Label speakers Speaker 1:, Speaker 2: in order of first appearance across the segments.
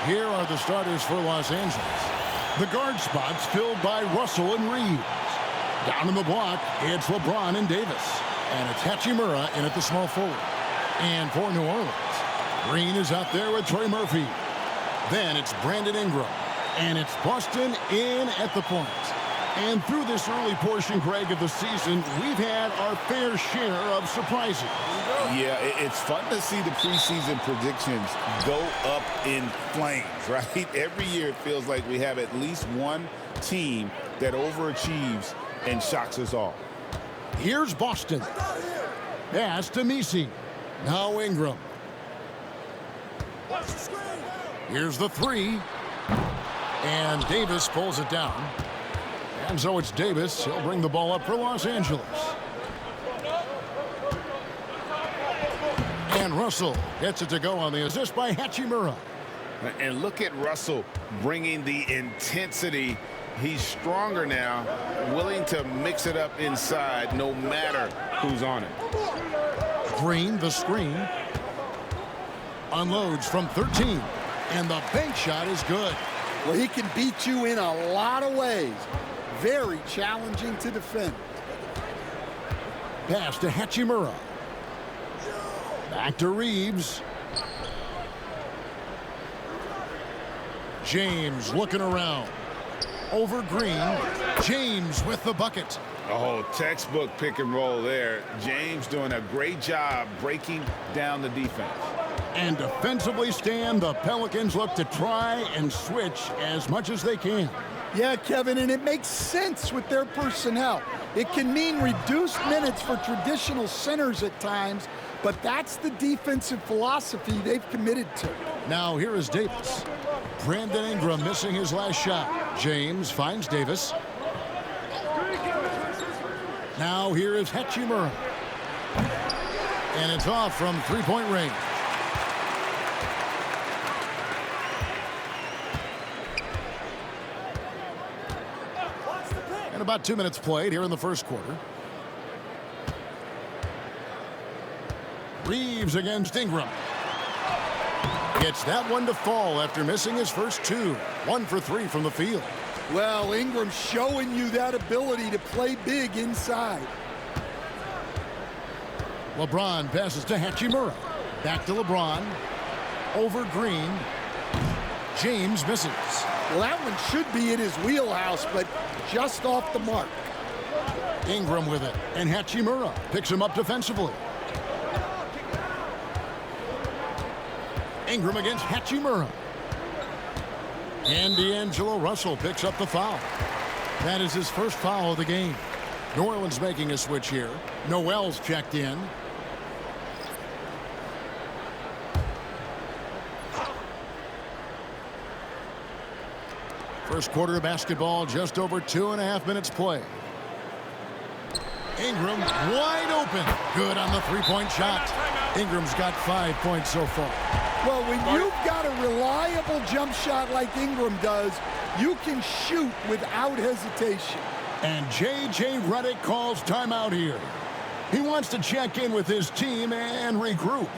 Speaker 1: Here are the starters for Los Angeles. The guard spots filled by Russell and Reeves. Down in the block, it's LeBron and Davis. And it's Hachimura in at the small forward. And for New Orleans, Green is out there with Trey Murphy. Then it's Brandon Ingram. And it's Boston in at the point. And through this early portion, Greg, of the season, we've had our fair share of surprises.
Speaker 2: Yeah, it's fun to see the preseason predictions go up in flames, right? Every year it feels like we have at least one team that overachieves and shocks us all.
Speaker 1: Here's Boston. Pass to Messi. Now Ingram. Here's the three. And Davis pulls it down. And so it's Davis. He'll bring the ball up for Los Angeles. And Russell gets it to go on the assist by Hachimura.
Speaker 2: And look at Russell bringing the intensity. He's stronger now, willing to mix it up inside no matter who's on it.
Speaker 1: Green, the screen. Unloads from 13. And the bank shot is good.
Speaker 3: Well, he can beat you in a lot of ways. Very challenging to defend.
Speaker 1: Pass to Hachimura. Back to Reeves. James looking around. Over Green. James with the bucket.
Speaker 2: Oh, textbook pick and roll there. James doing a great job breaking down the defense.
Speaker 1: And defensively, Stan, the Pelicans look to try and switch as much as they can.
Speaker 3: Yeah, Kevin, and it makes sense with their personnel. It can mean reduced minutes for traditional centers at times, but that's the defensive philosophy they've committed to.
Speaker 1: Now here is Davis. Brandon Ingram missing his last shot. James finds Davis. Now here is Hachimura. And it's off from three-point range. And about 2 minutes played here in the first quarter. Reeves against Ingram. Gets that one to fall after missing his first two. 1 for 3 from the field.
Speaker 3: Well, Ingram's showing you that ability to play big inside.
Speaker 1: LeBron passes to Hachimura. Back to LeBron. Over Green. James misses.
Speaker 3: Well, that one should be in his wheelhouse, but just off the mark.
Speaker 1: Ingram with it. And Hachimura picks him up defensively. Ingram against Hachimura. And D'Angelo Russell picks up the foul. That is his first foul of the game. New Orleans making a switch here. Noel's checked in. First quarter of basketball, just over 2.5 minutes play. Ingram wide open. Good on the three-point shot. Ingram's got 5 points so far.
Speaker 3: Well, when you've got a reliable jump shot like Ingram does, you can shoot without hesitation.
Speaker 1: And J.J. Redick calls timeout here. He wants to check in with his team and regroup.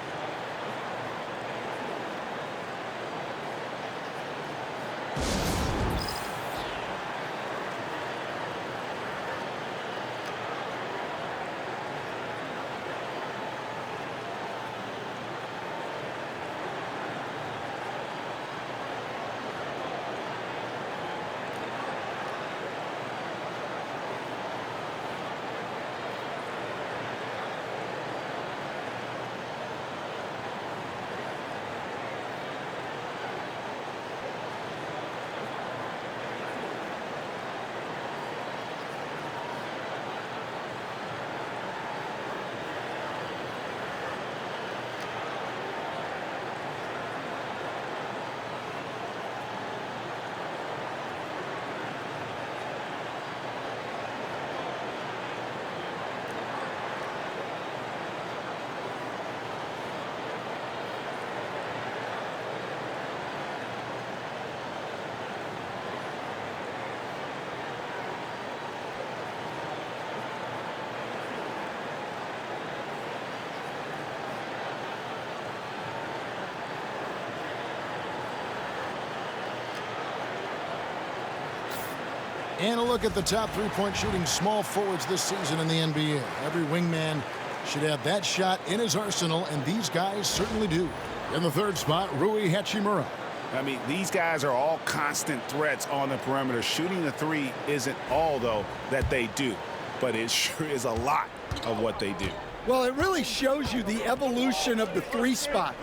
Speaker 1: And a look at the top three-point shooting small forwards this season in the NBA. Every wingman should have that shot in his arsenal, and these guys certainly do. In the third spot, Rui Hachimura.
Speaker 2: I mean, these guys are all constant threats on the perimeter. Shooting the three isn't all, though, that they do. But it sure is a lot of what they do.
Speaker 3: Well, it really shows you the evolution of the three spot.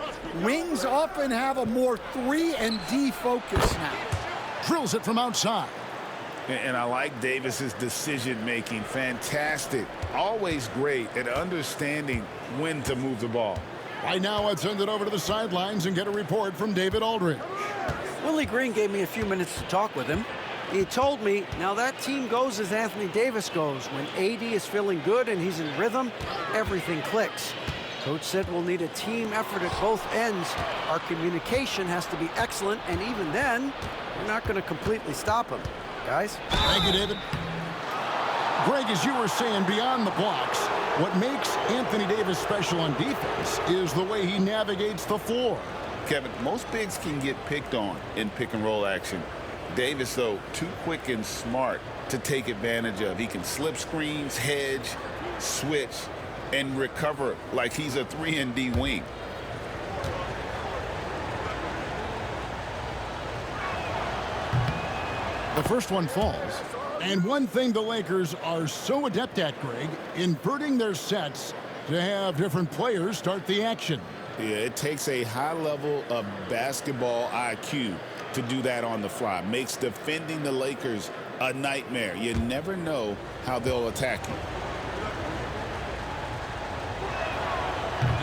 Speaker 3: Wings often have a more 3-and-D focus now.
Speaker 1: Drills it from outside.
Speaker 2: And I like Davis's decision-making. Fantastic. Always great at understanding when to move the ball.
Speaker 1: Right now, let's send it over to the sidelines and get a report from David Aldridge.
Speaker 4: Willie Green gave me a few minutes to talk with him. He told me, now that team goes as Anthony Davis goes. When AD is feeling good and he's in rhythm, everything clicks. Coach said we'll need a team effort at both ends. Our communication has to be excellent, and even then, we're not going to completely stop him. Guys?
Speaker 1: Thank you, David. Greg, as you were saying, beyond the blocks, what makes Anthony Davis special on defense is the way he navigates the floor.
Speaker 2: Kevin, most bigs can get picked on in pick-and-roll action. Davis, though, too quick and smart to take advantage of. He can slip screens, hedge, switch, and recover like he's a 3-and-D wing.
Speaker 1: The first one falls. And one thing the Lakers are so adept at, Greg, inverting their sets to have different players start the action.
Speaker 2: Yeah, it takes a high level of basketball IQ to do that on the fly. Makes defending the Lakers a nightmare. You never know how they'll attack you.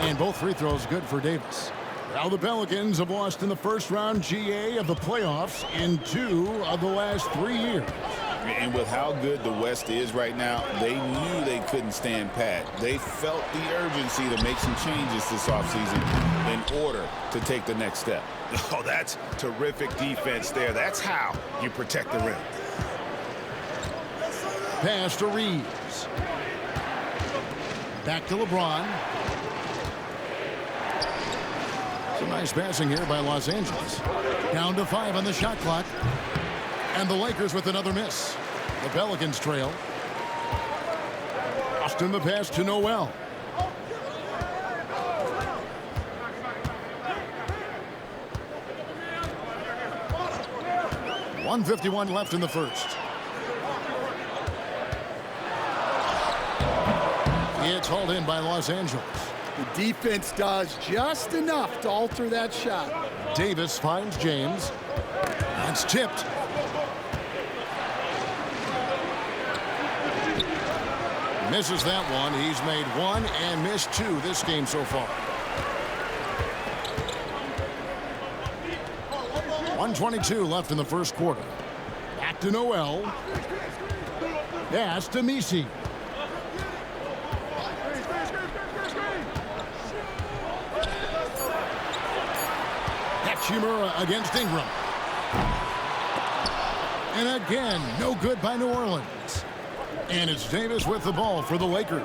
Speaker 1: And both free throws good for Davis. Now the Pelicans have lost in the first round GA of the playoffs in 2 of the last 3 years.
Speaker 2: And with how good the West is right now, they knew they couldn't stand pat. They felt the urgency to make some changes this offseason in order to take the next step. Oh, that's terrific defense there. That's how you protect the rim.
Speaker 1: Pass to Reeves. Back to LeBron. Some nice passing here by Los Angeles. Down to 5 on the shot clock. And the Lakers with another miss. The Pelicans trail. Austin the pass to Noel. .151 left in the first. It's hauled in by Los Angeles.
Speaker 3: The defense does just enough to alter that shot.
Speaker 1: Davis finds James. It's tipped. Misses that one. He's made 1 and missed 2 this game so far. 1:22 left in the first quarter. Back to Noel. Pass to Misi. Hachimura against Ingram. And again, no good by New Orleans. And it's Davis with the ball for the Lakers.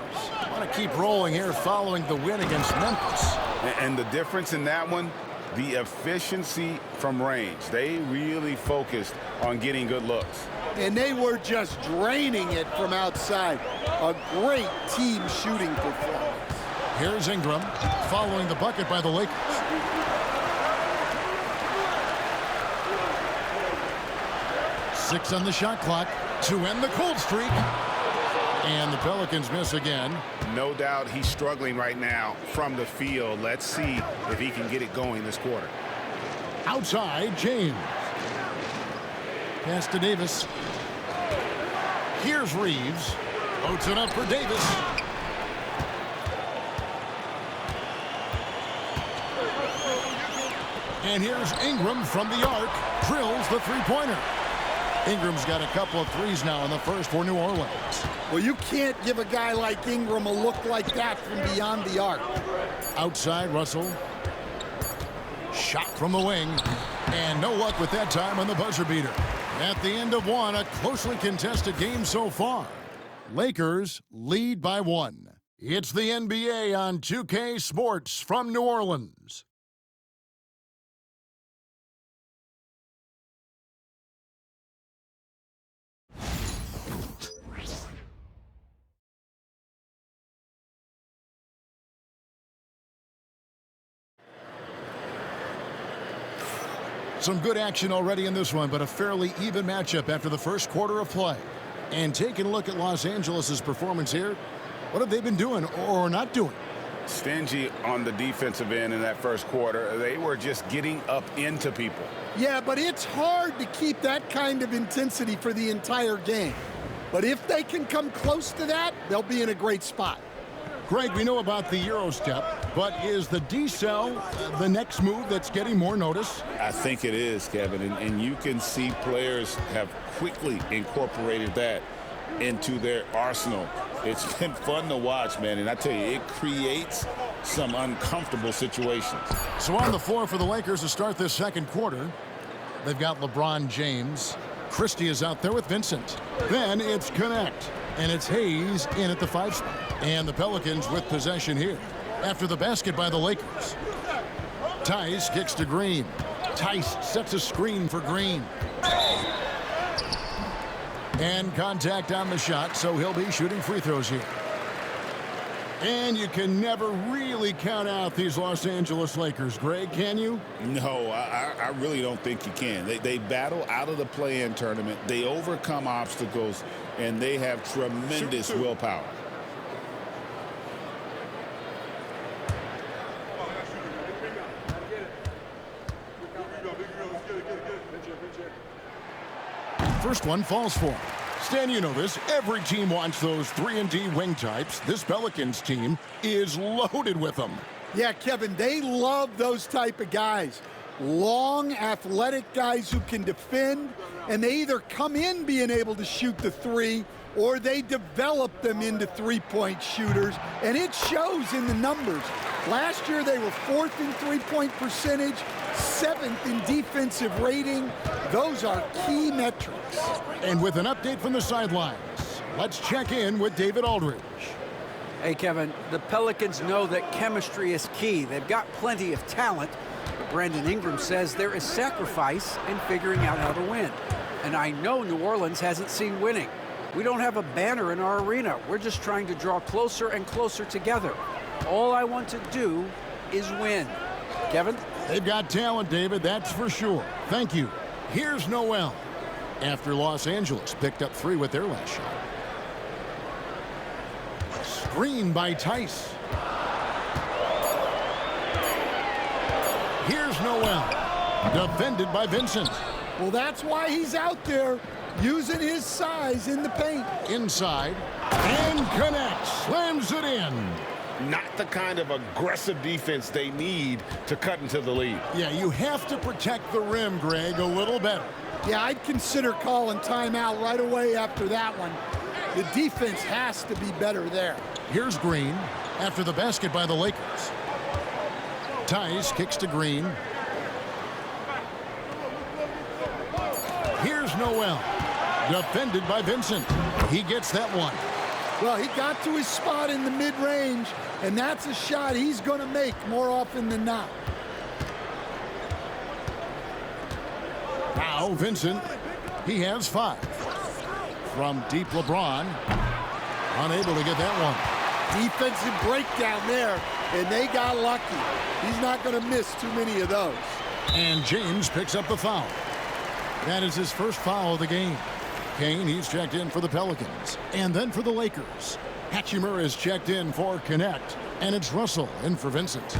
Speaker 1: Want to keep rolling here following the win against Memphis.
Speaker 2: And the difference in that one, the efficiency from range. They really focused on getting good looks.
Speaker 3: And they were just draining it from outside. A great team shooting performance.
Speaker 1: Here's Ingram following the bucket by the Lakers. Six on the shot clock to end the cold streak. And the Pelicans miss again.
Speaker 2: No doubt he's struggling right now from the field. Let's see if he can get it going this quarter.
Speaker 1: Outside, James. Pass to Davis. Here's Reeves. Loads it up for Davis. And here's Ingram from the arc. Drills the three-pointer. Ingram's got a couple of threes now in the first for New Orleans.
Speaker 3: Well, you can't give a guy like Ingram a look like that from beyond the arc.
Speaker 1: Outside, Russell. Shot from the wing. And no luck with that time on the buzzer beater. At the end of one, a closely contested game so far. Lakers lead by 1. It's the NBA on 2K Sports from New Orleans. Some good action already in this one, but a fairly even matchup after the first quarter of play. And taking a look at Los Angeles' performance here, what have they been doing or not doing?
Speaker 2: Stingy on the defensive end in that first quarter. They were just getting up into people.
Speaker 3: Yeah, but it's hard to keep that kind of intensity for the entire game. But if they can come close to that, they'll be in a great spot.
Speaker 1: Greg, we know about the Euro step, but is the D-cell the next move that's getting more notice?
Speaker 2: I think it is, Kevin, and you can see players have quickly incorporated that into their arsenal. It's been fun to watch, man, and I tell you, it creates some uncomfortable situations.
Speaker 1: So on the floor for the Lakers to start this second quarter, they've got LeBron James. Christie is out there with Vincent. Then it's Connect, and it's Hayes in at the 5 spot. And the Pelicans with possession here after the basket by the Lakers. Tice kicks to Green. Tice sets a screen for Green. And contact on the shot, so he'll be shooting free throws here. And you can never really count out these Los Angeles Lakers, Greg, can you?
Speaker 2: No, I really don't think you can. They battle out of the play-in tournament. They overcome obstacles, and they have tremendous willpower.
Speaker 1: First one falls for him. Stan, you know this. Every team wants those 3-and-D wing types. This Pelicans team is loaded with them.
Speaker 3: Yeah, Kevin, they love those type of guys. Long, athletic guys who can defend, and they either come in being able to shoot the three or they develop them into three-point shooters, and it shows in the numbers. Last year, they were 4th in three-point percentage, 7th in defensive rating. Those are key metrics.
Speaker 1: And with an update from the sidelines, let's check in with David Aldridge.
Speaker 4: Hey, Kevin, the Pelicans know that chemistry is key. They've got plenty of talent, but Brandon Ingram says there is sacrifice in figuring out how to win. And I know New Orleans hasn't seen winning. We don't have a banner in our arena. We're just trying to draw closer and closer together. All I want to do is win. Kevin?
Speaker 1: They've got talent, David, that's for sure. Thank you. Here's Noel. After Los Angeles picked up 3 with their last shot. Screen by Tice. Here's Noel. Defended by Vincent.
Speaker 3: Well, that's why he's out there using his size in the paint.
Speaker 1: Inside. And connects. Slams it in.
Speaker 2: Not the kind of aggressive defense they need to cut into the lead.
Speaker 1: Yeah, you have to protect the rim, Greg, a little better.
Speaker 3: Yeah, I'd consider calling timeout right away after that one. The defense has to be better there.
Speaker 1: Here's Green after the basket by the Lakers. Tice kicks to Green. Here's Noel. Defended by Vincent. He gets that one.
Speaker 3: Well, he got to his spot in the mid-range, and that's a shot he's going to make more often than not.
Speaker 1: Now Vincent, he has 5. From deep LeBron, unable to get that one.
Speaker 3: Defensive breakdown there, and they got lucky. He's not going to miss too many of those.
Speaker 1: And James picks up the foul. That is his first foul of the game. Kane, he's checked in for the Pelicans. And then for the Lakers. Hachimura is checked in for Connect. And it's Russell in for Vincent.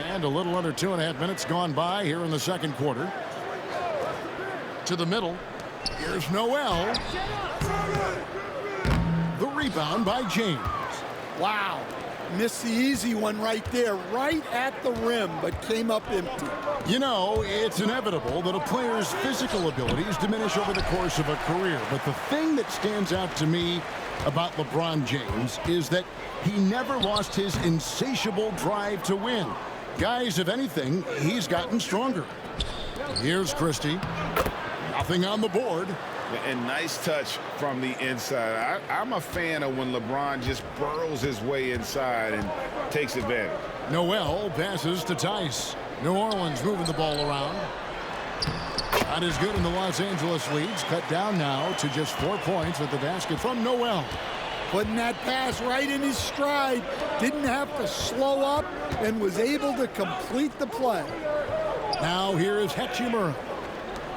Speaker 1: And a little under 2.5 minutes gone by here in the second quarter. To the middle. Here's Noel. The rebound by James.
Speaker 3: Wow. Missed the easy one right there, right at the rim, but came up empty.
Speaker 1: You know, it's inevitable that a player's physical abilities diminish over the course of a career. But the thing that stands out to me about LeBron James is that he never lost his insatiable drive to win. Guys, if anything, he's gotten stronger. Here's Christie. Nothing on the board.
Speaker 2: And nice touch from the inside. I'm a fan of when LeBron just burrows his way inside and takes advantage.
Speaker 1: Noel passes to Tice. New Orleans moving the ball around. Not as good in the Los Angeles leads. Cut down now to just 4 points with the basket from Noel.
Speaker 3: putting that pass right in his stride. Didn't have to slow up and was able to complete the play.
Speaker 1: Now here is Hachimura.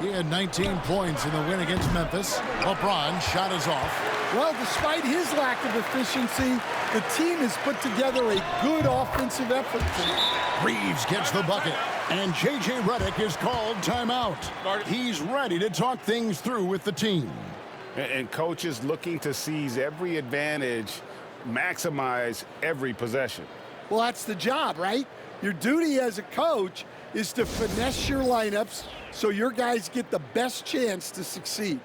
Speaker 1: He had 19 points in the win against Memphis. LeBron shot is off.
Speaker 3: Well, despite his lack of efficiency, the team has put together a good offensive effort tonight.
Speaker 1: Reeves gets the bucket, and J.J. Redick is called timeout. He's ready to talk things through with the team.
Speaker 2: And coach is looking to seize every advantage, maximize every possession.
Speaker 3: Well, that's the job, right? Your duty as a coach is to finesse your lineups so your guys get the best chance to succeed.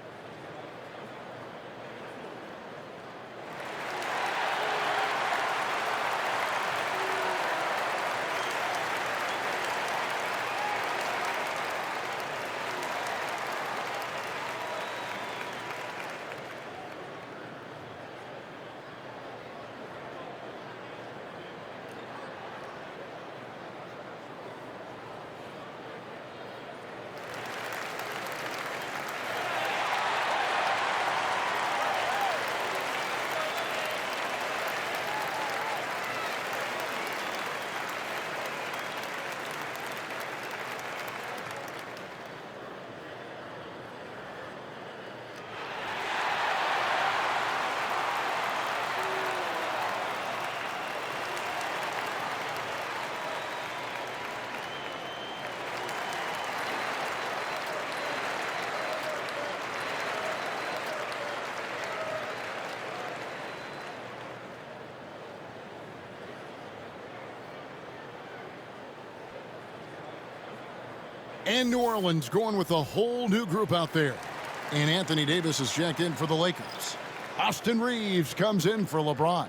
Speaker 1: And New Orleans going with a whole new group out there. And Anthony Davis is checked in for the Lakers. Austin Reeves comes in for LeBron.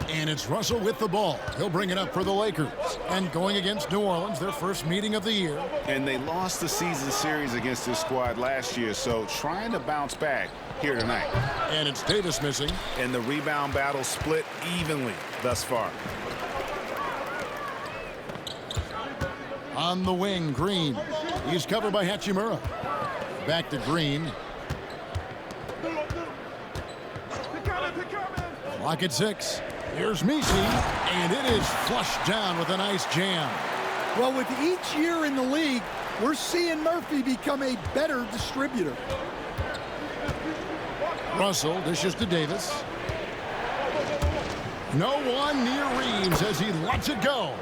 Speaker 1: And it's Russell with the ball. He'll bring it up for the Lakers. And going against New Orleans, their first meeting of the year.
Speaker 2: And they lost the season series against this squad last year, so trying to bounce back here tonight.
Speaker 1: And it's Davis missing.
Speaker 2: And the rebound battle split evenly thus far.
Speaker 1: On the wing, Green. He's covered by Hachimura. Back to Green. Clock at 6. Here's Misi, and it is flushed down with a nice jam.
Speaker 3: Well, with each year in the league, we're seeing Murphy become a better distributor.
Speaker 1: Russell dishes to Davis. No one near Reeves as he lets it go.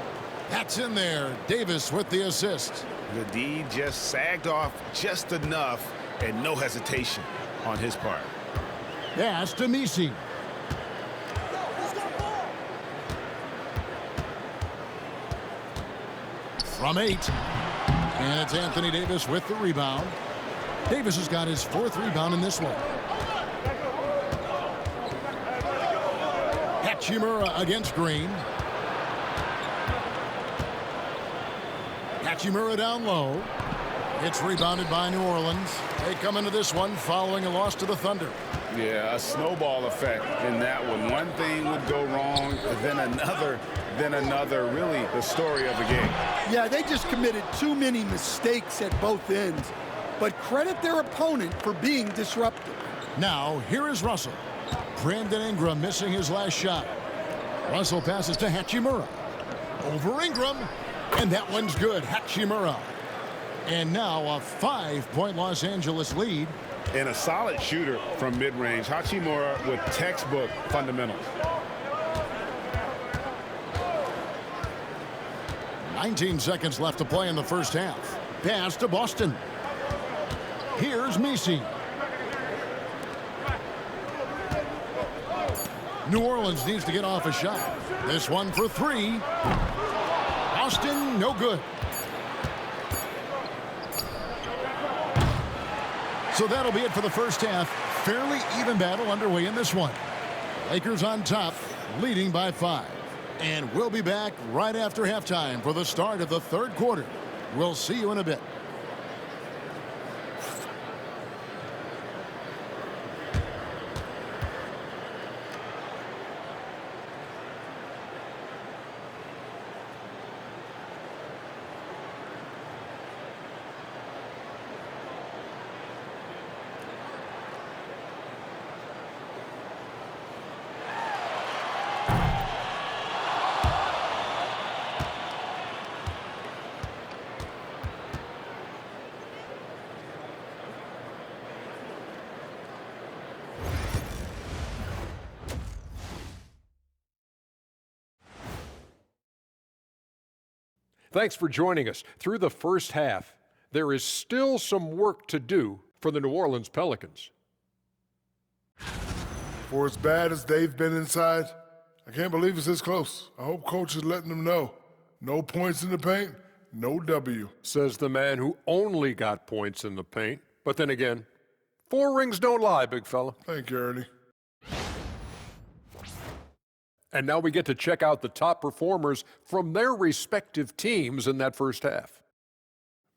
Speaker 1: That's in there. Davis with the assist.
Speaker 2: The D just sagged off just enough and no hesitation on his part.
Speaker 1: Pass to Misi. From 8. And it's Anthony Davis with the rebound. Davis has got his 4th rebound in this one. Hachimura against Green. Hachimura down low. It's rebounded by New Orleans. They come into this one following a loss to the Thunder.
Speaker 2: Yeah, a snowball effect in that one. One thing would go wrong, then another, really the story of the game.
Speaker 3: Yeah, they just committed too many mistakes at both ends. But credit their opponent for being disruptive.
Speaker 1: Now, here is Russell. Brandon Ingram missing his last shot. Russell passes to Hachimura. Over Ingram. And that one's good. Hachimura. And now a 5-point Los Angeles lead.
Speaker 2: And a solid shooter from mid-range. Hachimura with textbook fundamentals.
Speaker 1: 19 seconds left to play in the first half. Pass to Boston. Here's Misi. New Orleans needs to get off a shot. This one for 3. Boston, no good. So that'll be it for the first half. Fairly even battle underway in this one. Lakers on top, leading by 5. And we'll be back right after halftime for the start of the third quarter. We'll see you in a bit.
Speaker 5: Thanks for joining us. Through the first half, there is still some work to do for the New Orleans Pelicans.
Speaker 6: For as bad as they've been inside, I can't believe it's this close. I hope Coach is letting them know. No points in the paint, no W.
Speaker 5: Says the man who only got points in the paint. But then again, 4 rings don't lie, big fella.
Speaker 6: Thank you, Ernie.
Speaker 5: And now we get to check out the top performers from their respective teams in that first half.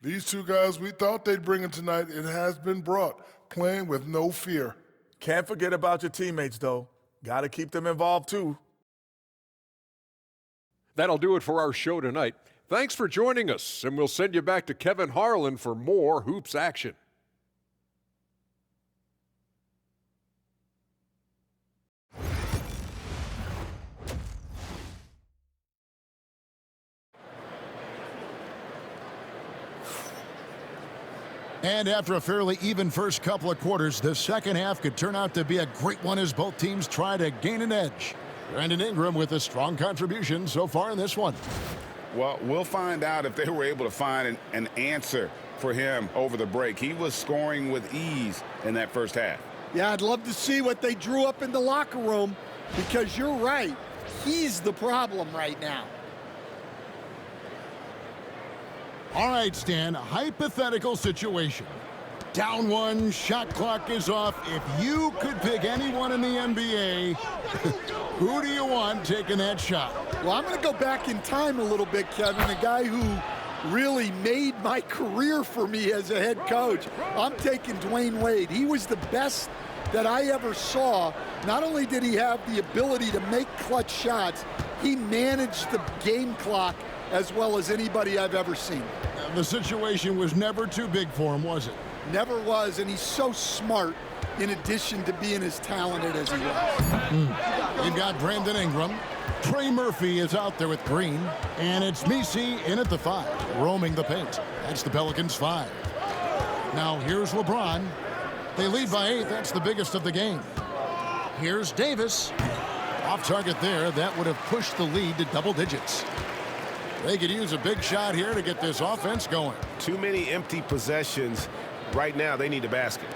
Speaker 6: These two guys we thought they'd bring in tonight, it has been brought, playing with no fear.
Speaker 7: Can't forget about your teammates, though. Got to keep them involved, too.
Speaker 5: That'll do it for our show tonight. Thanks for joining us, and we'll send you back to Kevin Harlan for more hoops action.
Speaker 1: And after a fairly even first couple of quarters, the second half could turn out to be a great one as both teams try to gain an edge. Brandon Ingram with a strong contribution so far in this one.
Speaker 2: Well, we'll find out if they were able to find an answer for him over the break. He was scoring with ease in that first half.
Speaker 3: Yeah, I'd love to see what they drew up in the locker room, because you're right. He's the problem right now.
Speaker 1: All right, Stan, a hypothetical situation. Down one, shot clock is off. If you could pick anyone in the NBA, who do you want taking that shot?
Speaker 3: Well, I'm going to go back in time a little bit, Kevin, a guy who really made my career for me as a head coach. I'm taking Dwayne Wade. He was the best that I ever saw. Not only did he have the ability to make clutch shots, he managed the game clock as well as anybody I've ever seen.
Speaker 1: The situation was never too big for him, was it?
Speaker 3: Never was, and he's so smart in addition to being as talented as he was.
Speaker 1: You've got Brandon Ingram. Trey Murphy is out there with Green. And it's Messi in at the 5, roaming the paint. That's the Pelicans 5. Now here's LeBron. They lead by 8. That's the biggest of the game. Here's Davis. Off target there. That would have pushed the lead to double digits. They could use a big shot here to get this offense going.
Speaker 8: Too many empty possessions. Right now, they need a basket.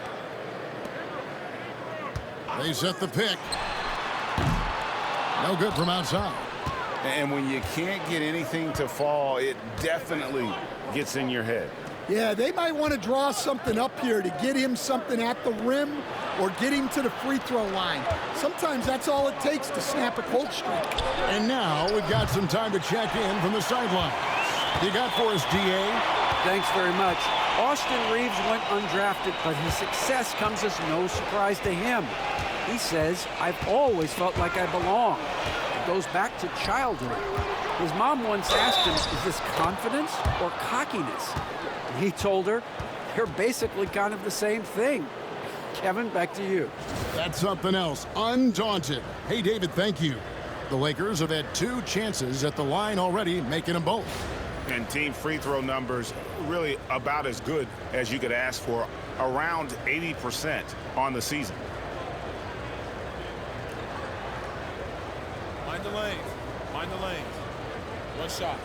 Speaker 1: They set the pick. No good from outside.
Speaker 2: And when you can't get anything to fall, it definitely gets in your head.
Speaker 3: Yeah, they might want to draw something up here to get him something at the rim or get him to the free throw line. Sometimes that's all it takes to snap a cold streak.
Speaker 1: And now we've got some time to check in from the sideline. You got for us, DA?
Speaker 4: Thanks very much. Austin Reeves went undrafted, but his success comes as no surprise to him. He says, "I've always felt like I belong." It goes back to childhood. His mom once asked him, "Is this confidence or cockiness?" And he told her, "They're basically kind of the same thing." Kevin, back to you.
Speaker 1: That's something else. Undaunted. Hey, David, thank you. The Lakers have had 2 chances at the line already, making them both.
Speaker 2: And team free throw numbers really about as good as you could ask for, around 80% on the season.
Speaker 9: Mind the lanes. Mind the lanes. One shot.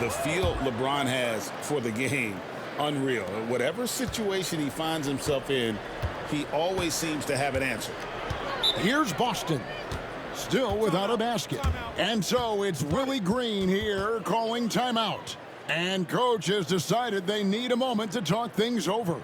Speaker 2: The feel LeBron has for the game, unreal. Whatever situation he finds himself in, he always seems to have an answer.
Speaker 1: Here's Boston, still without a basket. And so it's Willie Green here calling timeout. And coach has decided they need a moment to talk things over.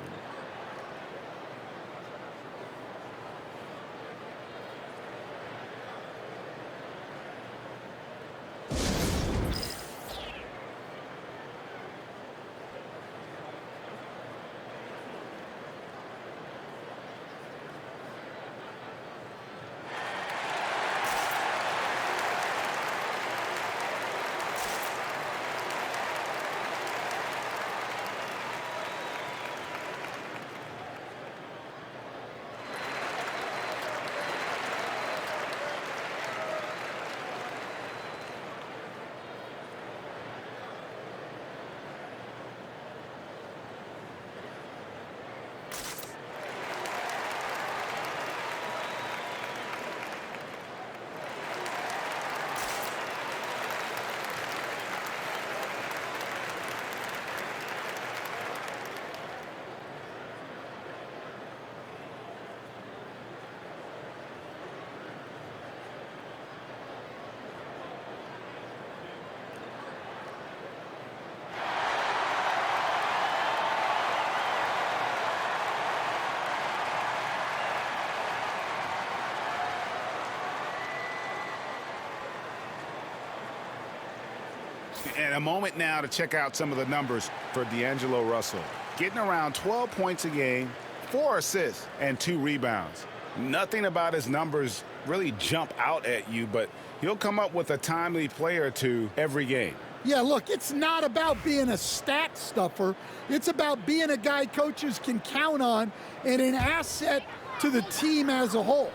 Speaker 2: And a moment now to check out some of the numbers for D'Angelo Russell. Getting around 12 points a game, 4 assists, and 2 rebounds. Nothing about his numbers really jump out at you, but he'll come up with a timely play or two every game.
Speaker 3: Yeah, look, it's not about being a stat stuffer. It's about being a guy coaches can count on and an asset to the team as a whole.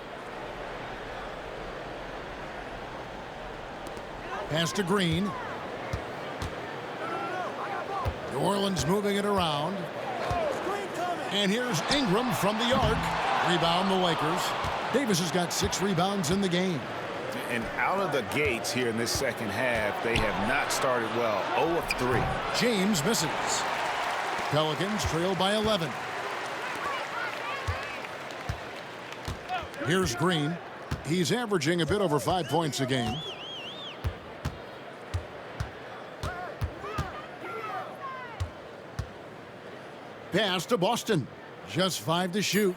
Speaker 1: Pass to Green. New Orleans moving it around. And here's Ingram from the arc. Rebound the Lakers. Davis has got 6 rebounds in the game.
Speaker 2: And out of the gates here in this second half, they have not started well. 0 of 3.
Speaker 1: James misses. Pelicans trail by 11. Here's Green. He's averaging a bit over 5 points a game. Pass to Boston. Just 5 to shoot.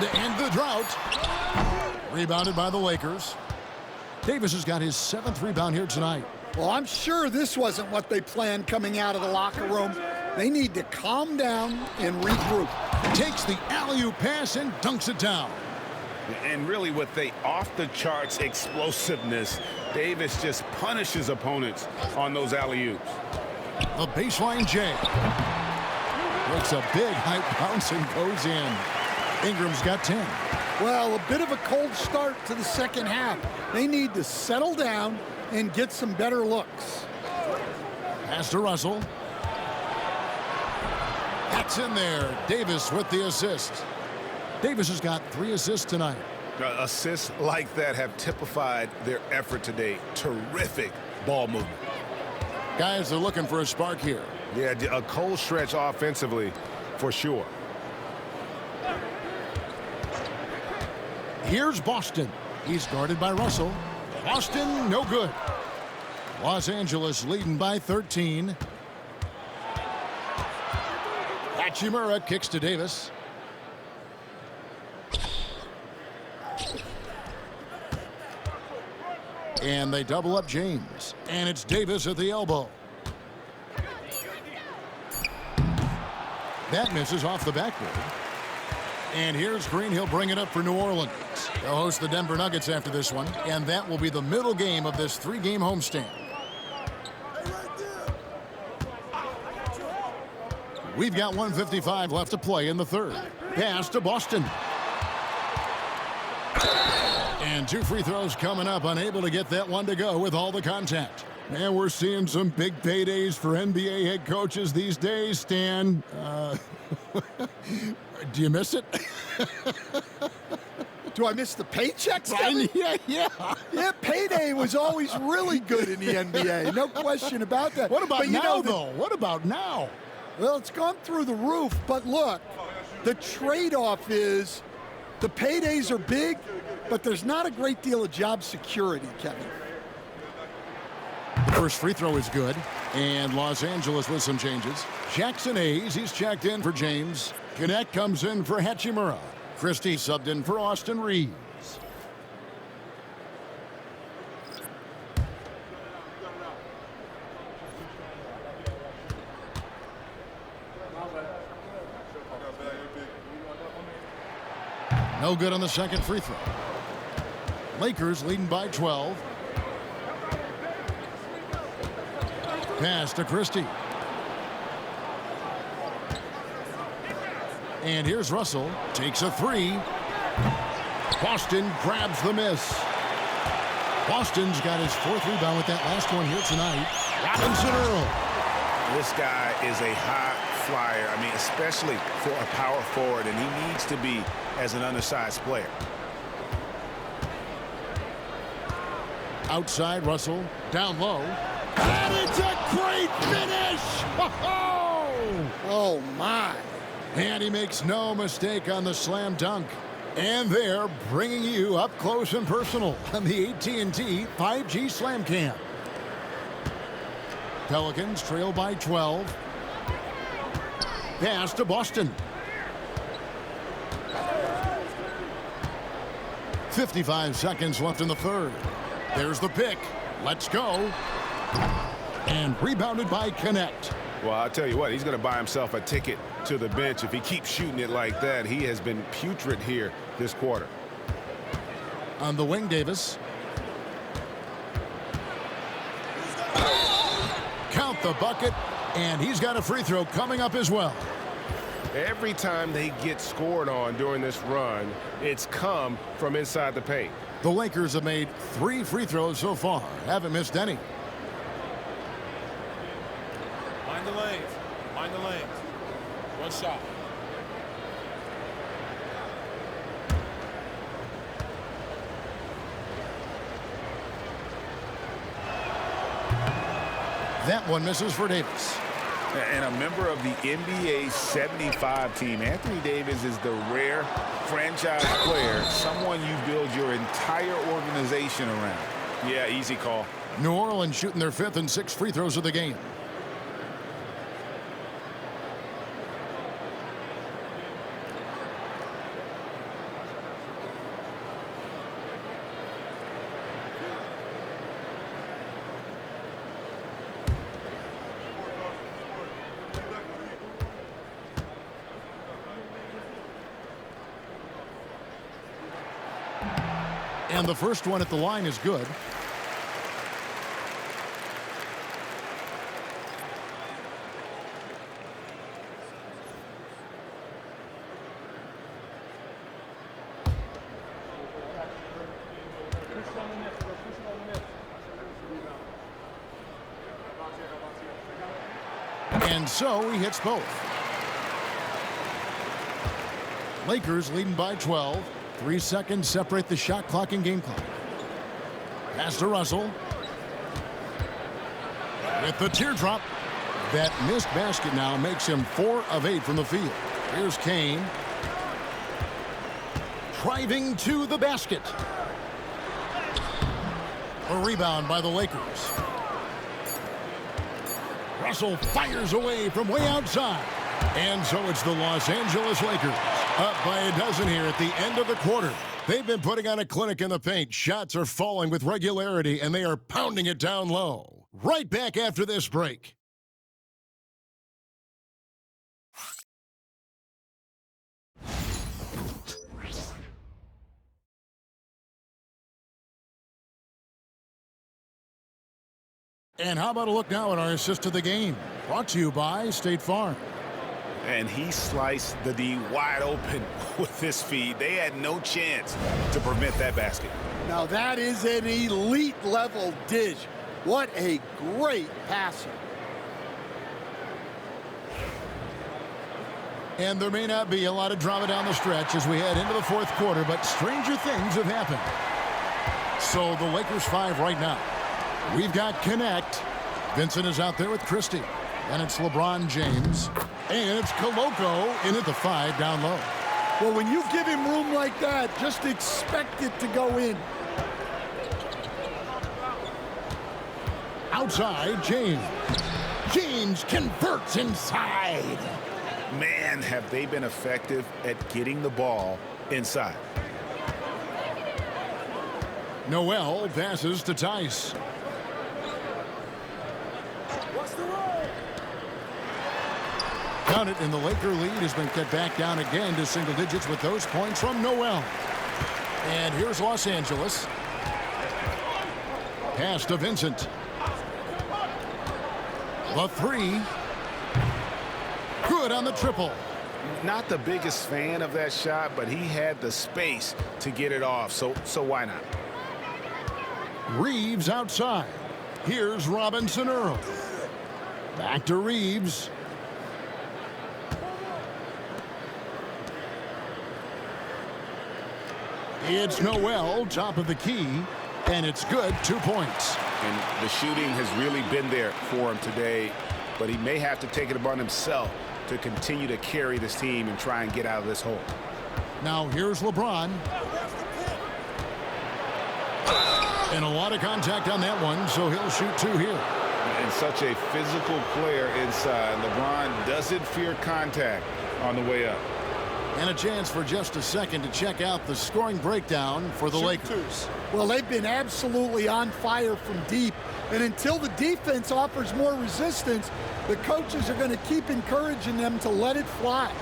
Speaker 1: To end the drought. Rebounded by the Lakers. Davis has got his 7th rebound here tonight.
Speaker 3: Well, I'm sure this wasn't what they planned coming out of the locker room. They need to calm down and regroup.
Speaker 1: Takes the alley-oop pass and dunks it down.
Speaker 2: And really with the off-the-charts explosiveness, Davis just punishes opponents on those alley-oops.
Speaker 1: The baseline J. Looks a big high bounce and goes in. Ingram's got 10.
Speaker 3: Well, a bit of a cold start to the second half. They need to settle down and get some better looks.
Speaker 1: Pass to Russell. That's in there. Davis with the assist. Davis has got 3 assists tonight.
Speaker 2: Assists like that have typified their effort today. Terrific ball movement.
Speaker 1: Guys are looking for a spark here.
Speaker 8: Yeah, a cold stretch offensively for sure.
Speaker 1: Here's Boston. He's guarded by Russell. Boston, no good. Los Angeles leading by 13. Hachimura kicks to Davis. And they double up James. And it's Davis at the elbow. That misses off the backboard. And here's Green. He'll bring it up for New Orleans. They'll host the Denver Nuggets after this one. And that will be the middle game of this 3-game homestand. We've got 1:55 left to play in the third. Pass to Boston. And 2 free throws coming up, unable to get that one to go with all the contact. Man, we're seeing some big paydays for NBA head coaches these days, Stan. Do you miss it?
Speaker 3: Do I miss the paychecks?
Speaker 1: Yeah.
Speaker 3: Payday was always really good in the NBA. No question about that.
Speaker 1: What about
Speaker 3: but
Speaker 1: now, though? What about now?
Speaker 3: Well, it's gone through the roof. But look, the trade-off is the paydays are big, but there's not a great deal of job security, Kevin.
Speaker 1: The first free throw is good. And Los Angeles with some changes. Jackson Hayes, he's checked in for James. Gannett comes in for Hachimura. Christie subbed in for Austin Reeves. No good on the second free throw. Lakers leading by 12. Pass to Christie. And here's Russell. Takes a 3. Boston grabs the miss. Boston's got his 4th rebound with that last one here tonight. Robinson Earl.
Speaker 2: This guy is a high flyer. I mean, especially for a power forward, and he needs to be as an undersized player.
Speaker 1: Outside, Russell. Down low. And it's a great finish!
Speaker 3: Oh, my.
Speaker 1: And he makes no mistake on the slam dunk. And they're bringing you up close and personal on the AT&T 5G Slam Cam. Pelicans trail by 12. Pass to Boston. 55 seconds left in the third. There's the pick. Let's go. And rebounded by Connect.
Speaker 8: Well, I'll tell you what, he's going to buy himself a ticket to the bench if he keeps shooting it like that. He has been putrid here this quarter.
Speaker 1: On the wing, Davis. Count the bucket, and he's got a free throw coming up as well.
Speaker 8: Every time they get scored on during this run, it's come from inside the paint.
Speaker 1: The Lakers have made 3 free throws so far. Haven't missed any.
Speaker 9: Mind the lanes. Mind the lanes. One shot.
Speaker 1: That one misses for Davis.
Speaker 2: And a member of the NBA 75 team, Anthony Davis is the rare franchise player, someone you build your entire organization around.
Speaker 8: Yeah, easy call.
Speaker 1: New Orleans shooting their 5th and 6th free throws of the game. And the first one at the line is good. And so he hits both. Lakers leading by 12. 3 seconds separate the shot clock and game clock. Pass to Russell. With the teardrop. That missed basket now makes him 4 of 8 from the field. Here's Kane. Driving to the basket. A rebound by the Lakers. Russell fires away from way outside. And so it's the Los Angeles Lakers. Up by a dozen here at the end of the quarter. They've been putting on a clinic in the paint. Shots are falling with regularity, and they are pounding it down low. Right back after this break. And how about a look now at our assist to the game? Brought to you by State Farm.
Speaker 2: And he sliced the D wide open with his feed. They had no chance to prevent that basket.
Speaker 3: Now that is an elite level dish. What a great passer.
Speaker 1: And there may not be a lot of drama down the stretch as we head into the 4th quarter, but stranger things have happened. So the Lakers 5 right now. We've got Connect. Vincent is out there with Christie. And it's LeBron James. And it's Koloko in at the 5 down low.
Speaker 3: Well, when you give him room like that, just expect it to go in.
Speaker 1: Outside, James. James converts inside.
Speaker 2: Man, have they been effective at getting the ball inside.
Speaker 1: Noel passes to Tice. Count it, and the Laker lead has been cut back down again to single digits with those points from Noel. And here's Los Angeles. Pass to Vincent. The 3. Good on the triple.
Speaker 2: Not the biggest fan of that shot, but he had the space to get it off, so why not?
Speaker 1: Reeves outside. Here's Robinson Earl. Back to Reeves. It's Noel, top of the key, and it's good. 2 points.
Speaker 2: And the shooting has really been there for him today, but he may have to take it upon himself to continue to carry this team and try and get out of this hole.
Speaker 1: Now here's LeBron. And a lot of contact on that one, so he'll shoot 2 here.
Speaker 2: And such a physical player inside. LeBron doesn't fear contact on the way up.
Speaker 1: And a chance for just a second to check out the scoring breakdown for the Lakers.
Speaker 3: Well, they've been absolutely on fire from deep. And until the defense offers more resistance, the coaches are going to keep encouraging them to let it fly.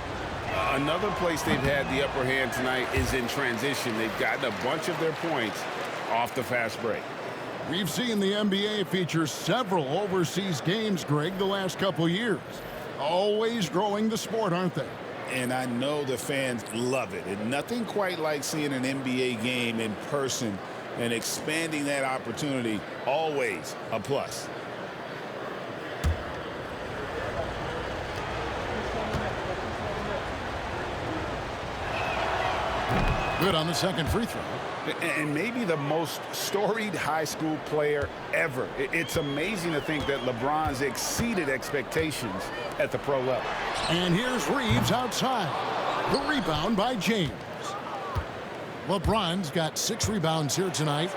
Speaker 2: Another place they've had the upper hand tonight is in transition. They've gotten a bunch of their points off the fast break.
Speaker 1: We've seen the NBA feature several overseas games, Greg, the last couple years. Always growing the sport, aren't they?
Speaker 2: And I know the fans love it. And nothing quite like seeing an NBA game in person and expanding that opportunity, always a plus.
Speaker 1: Good on the second free throw.
Speaker 2: And maybe the most storied high school player ever. It's amazing to think that LeBron's exceeded expectations at the pro level.
Speaker 1: And here's Reeves outside. The rebound by James. LeBron's got 6 rebounds here tonight.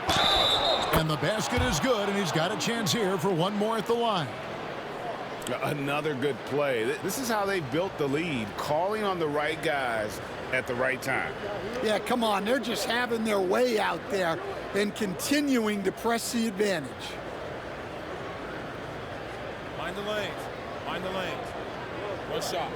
Speaker 1: And the basket is good, and he's got a chance here for one more at the line.
Speaker 2: Another good play. This is how they built the lead, calling on the right guys at the right time.
Speaker 3: Yeah, come on. They're just having their way out there and continuing to press the advantage.
Speaker 9: Mind the lanes. Mind the lanes. One shot.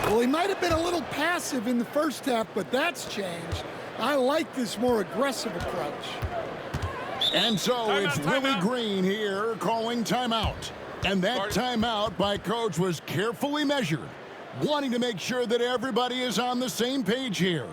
Speaker 3: Well, he might have been a little passive in the first half, but that's changed. I like this more aggressive approach.
Speaker 1: And so it's Willie Green here calling timeout. And that timeout by Coach was carefully measured, wanting to make sure that everybody is on the same page here.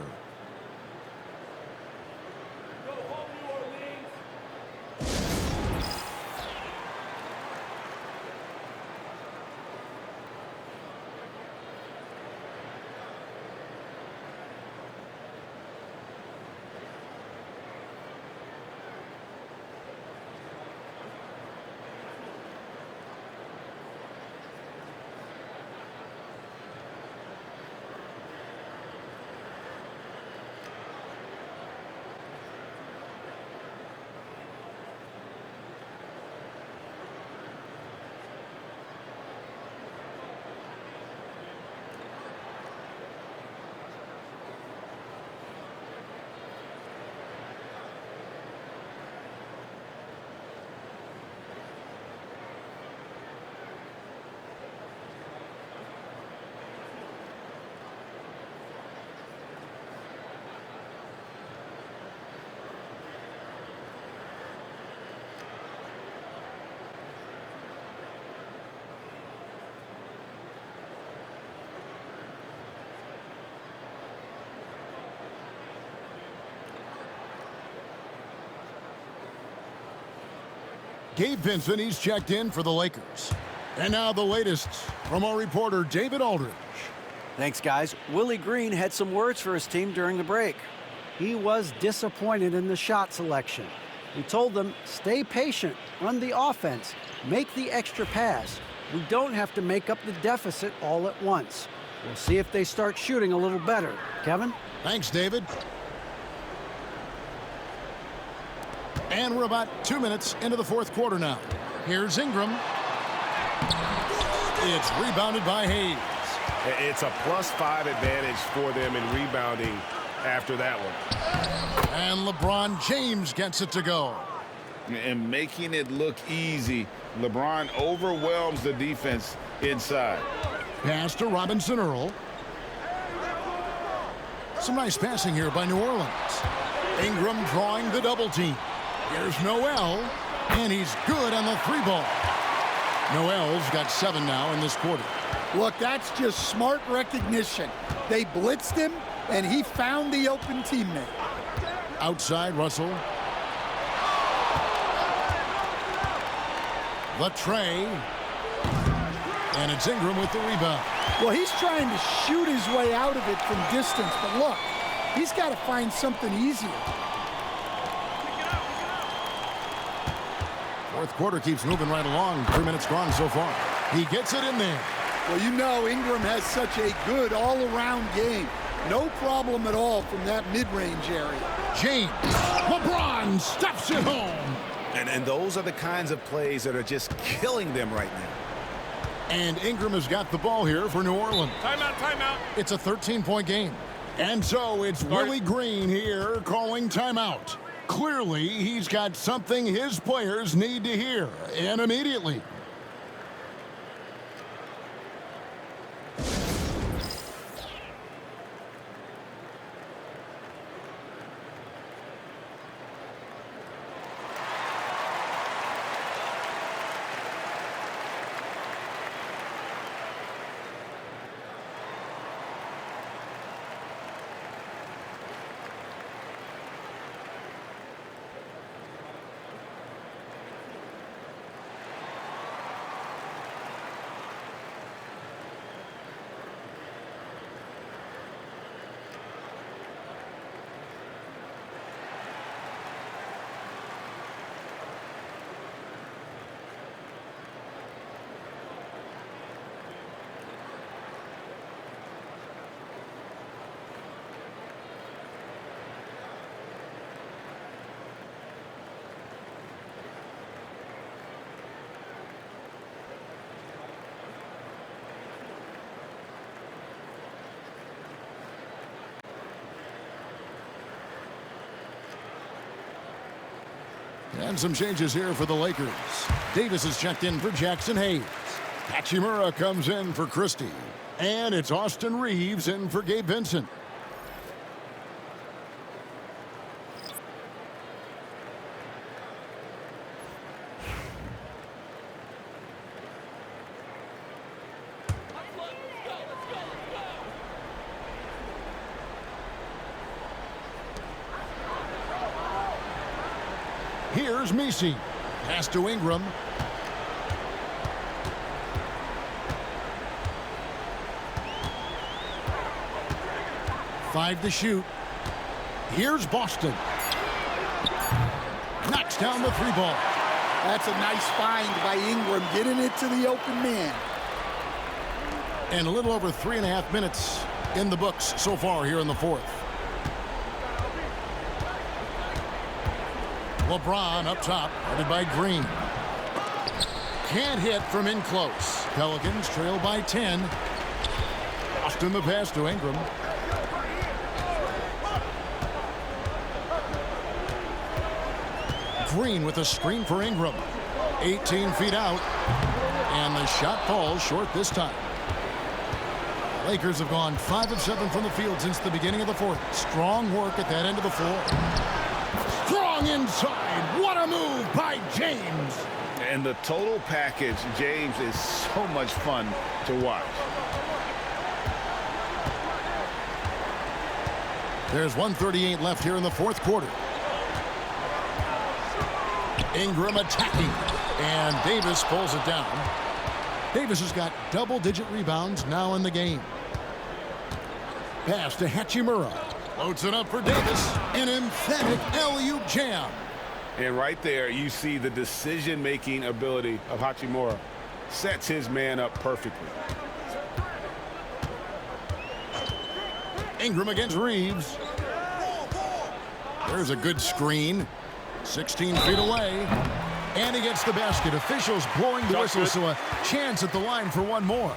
Speaker 1: Gabe Vincent, he's checked in for the Lakers. And now the latest from our reporter, David Aldridge.
Speaker 4: Thanks, guys. Willie Green had some words for his team during the break. He was disappointed in the shot selection. He told them, stay patient, run the offense, make the extra pass. We don't have to make up the deficit all at once. We'll see if they start shooting a little better. Kevin?
Speaker 1: Thanks, David. And we're about 2 minutes into the fourth quarter now. Here's Ingram. It's rebounded by Hayes.
Speaker 8: It's a +5 advantage for them in rebounding after that one.
Speaker 1: And LeBron James gets it to go.
Speaker 2: And making it look easy, LeBron overwhelms the defense inside.
Speaker 1: Pass to Robinson Earl. Some nice passing here by New Orleans. Ingram drawing the double team. Here's Noel, and he's good on the 3-ball. Noel's got 7 now in this quarter.
Speaker 3: Look, that's just smart recognition. They blitzed him, and he found the open teammate.
Speaker 1: Outside, Russell. The tray. And it's Ingram with the rebound.
Speaker 3: Well, he's trying to shoot his way out of it from distance, but look, he's got to find something easier.
Speaker 1: Fourth quarter keeps moving right along. 3 minutes gone so far. He gets it in there.
Speaker 3: Well, you know Ingram has such a good all-around game. No problem at all from that mid-range area.
Speaker 1: James. LeBron stuffs it home.
Speaker 8: And those are the kinds of plays that are just killing them right now.
Speaker 1: And Ingram has got the ball here for New Orleans.
Speaker 9: Timeout, timeout.
Speaker 1: It's a 13-point game. And so it's Willie Green here calling timeout. Clearly, he's got something his players need to hear, and immediately. And some changes here for the Lakers. Davis is checked in for Jackson Hayes. Hachimura comes in for Christie. And it's Austin Reeves in for Gabe Vincent. Here's Messi. Pass to Ingram. Five to shoot. Here's Boston. Knocks down the three ball.
Speaker 3: That's a nice find by Ingram, getting it to the open man.
Speaker 1: And a little over 3.5 minutes in the books so far here in the fourth. LeBron up top, guarded by Green. Can't hit from in close. Pelicans trail by 10. Austin the pass to Ingram. Green with a screen for Ingram. 18 feet out. And the shot falls short this time. Lakers have gone 5 of 7 from the field since the beginning of the fourth. Strong work at that end of the floor. Strong inside. What a move by James.
Speaker 2: And the total package, James, is so much fun to watch.
Speaker 1: There's 1:38 left here in the fourth quarter. Ingram attacking. And Davis pulls it down. Davis has got double-digit rebounds now in the game. Pass to Hachimura. Loads it up for Davis. An emphatic alley-oop jam.
Speaker 8: And right there, you see the decision-making ability of Hachimura. Sets his man up perfectly.
Speaker 1: Ingram against Reeves. There's a good screen. 16 feet away. And he gets the basket. Officials blowing the whistle, so a chance at the line for one more.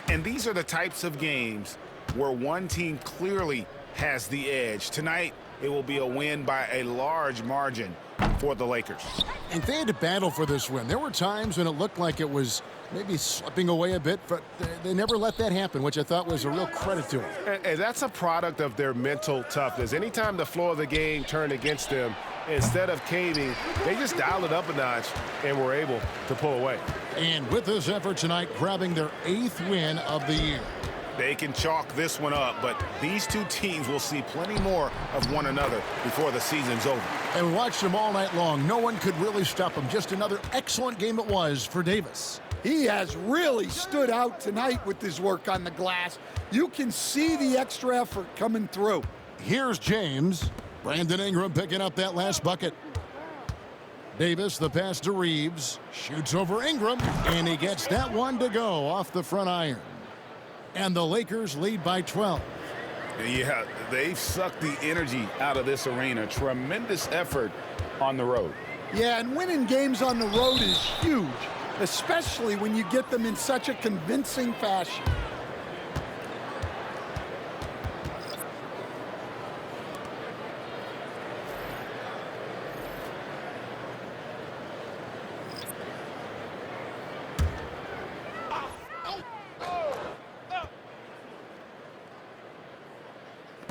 Speaker 8: And these are the types of games where one team clearly has the edge. Tonight, it will be a win by a large margin for the Lakers.
Speaker 1: And they had to battle for this win. There were times when it looked like it was maybe slipping away a bit, but they never let that happen, which I thought was a real credit to them.
Speaker 8: And that's a product of their mental toughness. Anytime the floor of the game turned against them, instead of caving, they just dialed it up a notch and were able to pull away.
Speaker 1: And with this effort tonight, grabbing their 8th win of the year.
Speaker 8: They can chalk this one up, but these two teams will see plenty more of one another before the season's over.
Speaker 1: And we watched them all night long. No one could really stop them. Just another excellent game it was for Davis.
Speaker 3: He has really stood out tonight with his work on the glass. You can see the extra effort coming through.
Speaker 1: Here's James. Brandon Ingram picking up that last bucket. Davis, the pass to Reeves. Shoots over Ingram, and he gets that one to go off the front iron. And the Lakers lead by 12.
Speaker 8: Yeah, they've sucked the energy out of this arena. Tremendous effort on the road.
Speaker 3: Yeah, and winning games on the road is huge, especially when you get them in such a convincing fashion.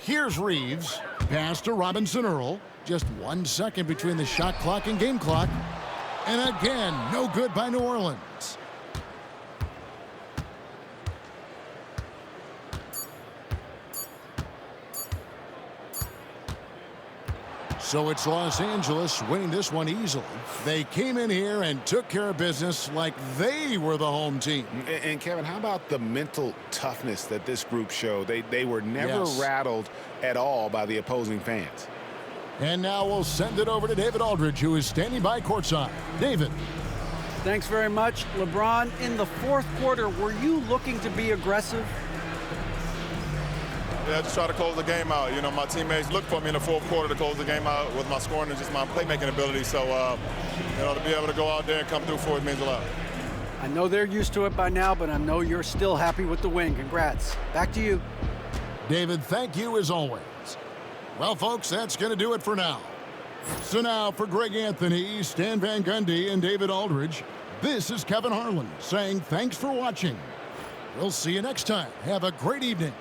Speaker 1: Here's Reeves. Pass to Robinson Earl. Just 1 second between the shot clock and game clock. And again, no good by New Orleans. So it's Los Angeles winning this one easily. They came in here and took care of business like they were the home team.
Speaker 8: And Kevin, how about the mental toughness that this group showed? They were never rattled at all by the opposing fans.
Speaker 1: And now we'll send it over to David Aldridge, who is standing by courtside. David.
Speaker 4: Thanks very much. LeBron, in the fourth quarter, were you looking to be aggressive?
Speaker 10: Yeah, just try to close the game out. You know, my teammates looked for me in the fourth quarter to close the game out with my scoring and just my playmaking ability. So, you know, to be able to go out there and come through for it means a lot.
Speaker 4: I know they're used to it by now, but I know you're still happy with the win. Congrats. Back to you.
Speaker 1: David, thank you as always. Well, folks, that's going to do it for now. So now for Greg Anthony, Stan Van Gundy, and David Aldridge, this is Kevin Harlan saying thanks for watching. We'll see you next time. Have a great evening.